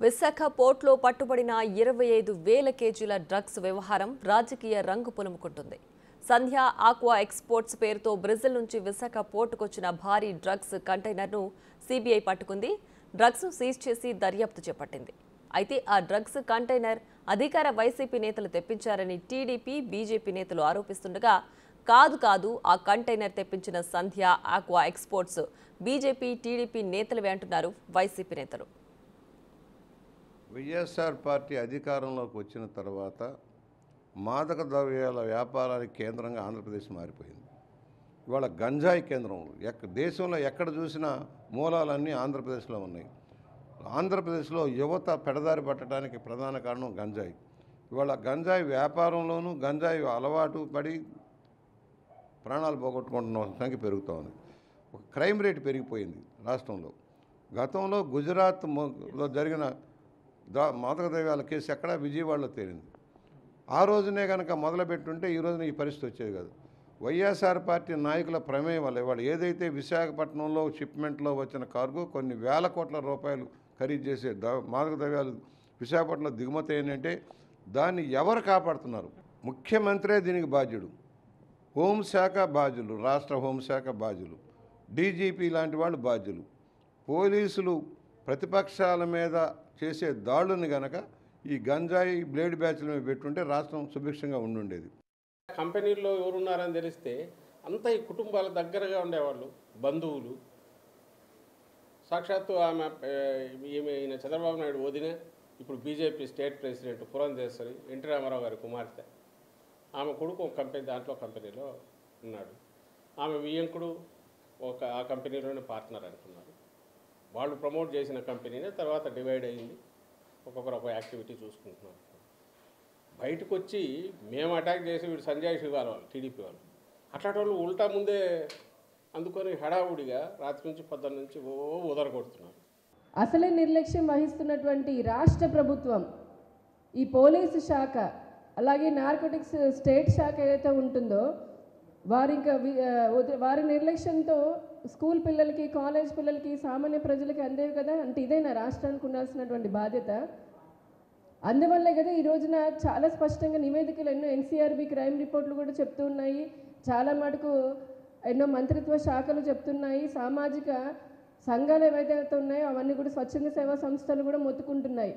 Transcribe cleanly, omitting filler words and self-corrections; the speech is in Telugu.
విశాఖ పోర్టులో పట్టుబడిన 25,000 కేజీల డ్రగ్స్ వ్యవహారం రాజకీయ రంగు పులుముకుంటుంది. సంధ్య ఆక్వా ఎక్స్పోర్ట్స్ పేరుతో బ్రెజిల్ నుంచి విశాఖ పోర్టుకొచ్చిన భారీ డ్రగ్స్ కంటైనర్ను సిబిఐ పట్టుకుంది. డ్రగ్స్ సీజ్ చేసి దర్యాప్తు చేపట్టింది. అయితే ఆ డ్రగ్స్ కంటైనర్ అధికార వైసీపీ నేతలు తెప్పించారని టీడీపీ, బీజేపీ నేతలు ఆరోపిస్తుండగా కాదు ఆ కంటైనర్ తెప్పించిన సంధ్య ఆక్వా ఎక్స్పోర్ట్స్ బీజేపీ, టీడీపీ నేతలవే అంటున్నారు వైసీపీ నేతలు. వైఎస్ఆర్ పార్టీ అధికారంలోకి వచ్చిన తర్వాత మాదక ద్రవ్యాల వ్యాపారానికి కేంద్రంగా ఆంధ్రప్రదేశ్ మారిపోయింది. ఇవాళ గంజాయి కేంద్రం దేశంలో ఎక్కడ చూసినా మూలాలన్నీ ఆంధ్రప్రదేశ్లో ఉన్నాయి. ఆంధ్రప్రదేశ్లో యువత పెడదారి పట్టడానికి ప్రధాన కారణం గంజాయి. ఇవాళ గంజాయి వ్యాపారంలోనూ గంజాయి అలవాటు పడి ప్రాణాలు పోగొట్టుకుంటున్న సంఖ్య పెరుగుతూ ఉంది. ఒక క్రైమ్ రేట్ పెరిగిపోయింది రాష్ట్రంలో. గతంలో గుజరాత్లో జరిగిన మాదక ద్రవ్యాల కేసు ఎక్కడా విజయవాడలో తేలింది. ఆ రోజునే కనుక మొదలుపెట్టుంటే ఈ రోజున ఈ పరిస్థితి వచ్చేది కాదు. వైఎస్ఆర్ పార్టీ నాయకుల ప్రమేయం వల్ల ఇవాళ ఏదైతే విశాఖపట్నంలో షిప్మెంట్లో వచ్చిన కార్గో కొన్ని వేల కోట్ల రూపాయలు ఖరీదు చేసే మాదక ద్రవ్యాలు విశాఖపట్నంలో దిగుమతి ఏంటంటే దాన్ని ఎవరు కాపాడుతున్నారు? ముఖ్యమంత్రే దీనికి బాధ్యుడు, హోంశాఖ బాధ్యులు, రాష్ట్ర హోంశాఖ బాధ్యులు, డీజీపీ లాంటి వాళ్ళు బాధ్యులు. పోలీసులు ప్రతిపక్షాల మీద చేసే దాడులను గనక ఈ గంజాయి బ్లేడ్ బ్యాచ్ల మీద పెట్టుంటే రాష్ట్రం సుభిక్షంగా ఉండుండేది. కంపెనీల్లో ఎవరున్నారని తెలిస్తే అంతా ఈ కుటుంబాల దగ్గరగా ఉండేవాళ్ళు, బంధువులు. సాక్షాత్తు ఈయన చంద్రబాబు నాయుడు వదిన, ఇప్పుడు BJP state president Purandeswari, NT Ramarao గారి కుమార్తె. ఆమె కొడుకు ఒక కంపెనీలో ఉన్నాడు. ఆమె వియ్యంకుడు ఆ కంపెనీలోనే పార్ట్నర్ అంటున్నారు. వాళ్ళు ప్రమోట్ చేసిన కంపెనీనే తర్వాత డివైడ్ అయ్యింది. ఒక్కొక్కరు ఒక యాక్టివిటీ చూసుకుంటున్నారు. బయటకు వచ్చి మేము అటాక్ చేసి వీడు సంజయ్ శివాల వాళ్ళు, టీడీపీ వాళ్ళు, అట్లాంటి వాళ్ళు ఉల్టా ముందే అందుకొని హడావుడిగా రాత్రి నుంచి పొద్దున్న నుంచి ఉదరగొడుతున్నారు. అసలే నిర్లక్ష్యం వహిస్తున్నటువంటి రాష్ట్ర ప్రభుత్వం, ఈ పోలీసు శాఖ, అలాగే నార్కోటిక్స్ స్టేట్ శాఖ ఏదైతే ఉంటుందో వారి నిర్లక్ష్యంతో స్కూల్ పిల్లలకి, కాలేజ్ పిల్లలకి, సామాన్య ప్రజలకి అందేవి కదా. అంటే ఇదేనా రాష్ట్రానికి ఉండాల్సినటువంటి బాధ్యత? అందువల్లే కదా ఈ రోజున చాలా స్పష్టంగా నివేదికలు ఎన్నో ఎన్సీఆర్బీ క్రైమ్ రిపోర్ట్లు కూడా చెప్తూ ఉన్నాయి. చాలా మటుకు ఎన్నో మంత్రిత్వ శాఖలు చెప్తున్నాయి. సామాజిక సంఘాలు ఏవైతే ఉన్నాయో అవన్నీ కూడా స్వచ్ఛంద సేవా సంస్థలు కూడా మొత్తుకుంటున్నాయి.